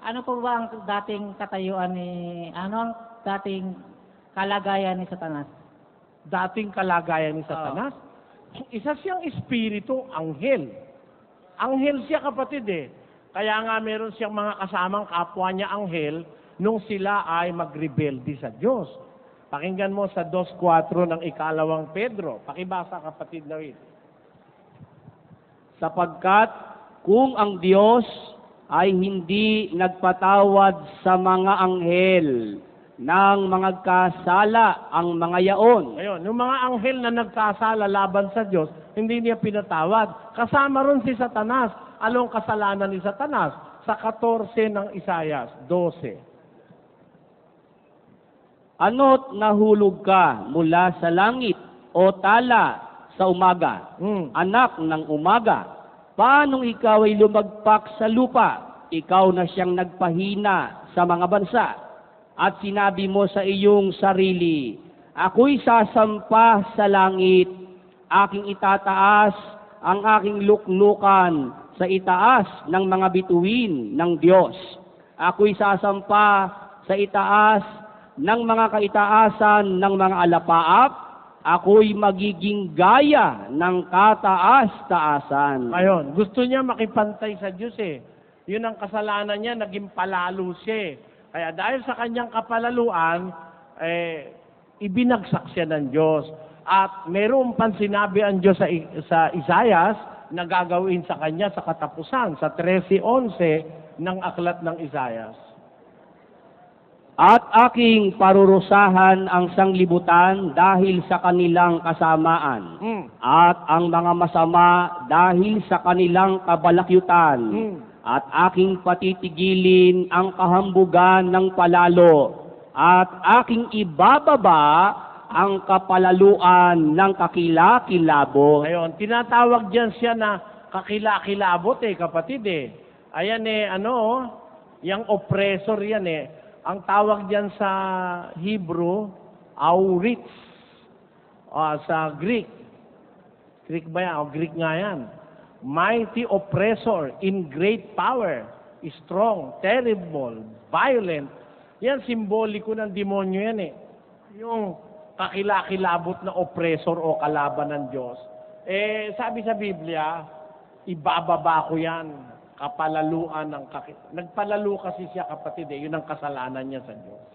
Ano po ba ang dating katayuan ni, ano ang dating kalagayan ni Satanas? Dating kalagayan ni Satanas. Isa siyang espiritu, anghel. Anghel siya, kapatid eh. Kaya nga meron siyang mga kasamang kapwa niya anghel nung sila ay magrebelde sa Diyos. Pakinggan mo sa 2:4 ng ikalawang Pedro. Pakibasa, kapatid David. Sapagkat kung ang Diyos ay hindi nagpatawad sa mga anghel ng mga kasala ang mga yaon. Ngayon, yung mga anghel na nagkasala laban sa Diyos, hindi niya pinatawad. Kasama ron si Satanas. Anong kasalanan ni Satanas? Sa 14 ng Isaias 12. Ano't nahulog ka mula sa langit o tala sa umaga, anak ng umaga? Paanong ikaw ay lumagpak sa lupa? Ikaw na siyang nagpahina sa mga bansa. At sinabi mo sa iyong sarili, ako'y sasampa sa langit, aking itataas ang aking luklukan sa itaas ng mga bituin ng Diyos. Ako'y sasampa sa itaas ng mga kaitaasan ng mga alapaap, ako'y magiging gaya ng kataas-taasan. Ngayon, gusto niya makipantay sa Diyos eh. Yun ang kasalanan niya, naging palalo siya eh. Kaya dahil sa kanyang kapalaluan, ibinagsak siya ng Diyos. At meron pang sinabi ang Diyos sa Isaias na gagawin sa kanya sa katapusan, sa 13:11 ng aklat ng Isaias. At aking parurusahan ang sanglibutan dahil sa kanilang kasamaan, at ang mga masama dahil sa kanilang kabalakyutan, at aking patitigilin ang kahambugan ng palalo, at aking ibababa ang kapalaluan ng kakilakilabot. Ngayon, tinatawag diyan siya na kakilakilabot eh, kapatid eh. Ayan eh, yung oppressor yan eh. Ang tawag diyan sa Hebrew, aurits. Sa Greek. Greek ba yan? Greek nga yan. Mighty oppressor, in great power, strong, terrible, violent. Yan, simboliko ng demonyo yan eh. Yung kakilakilabot na oppressor o kalaban ng Diyos. Sabi sa Biblia, ibababa ko yan. Kapalaluan ng nagpalalo kasi siya, kapatid eh. Yun ang kasalanan niya sa Diyos.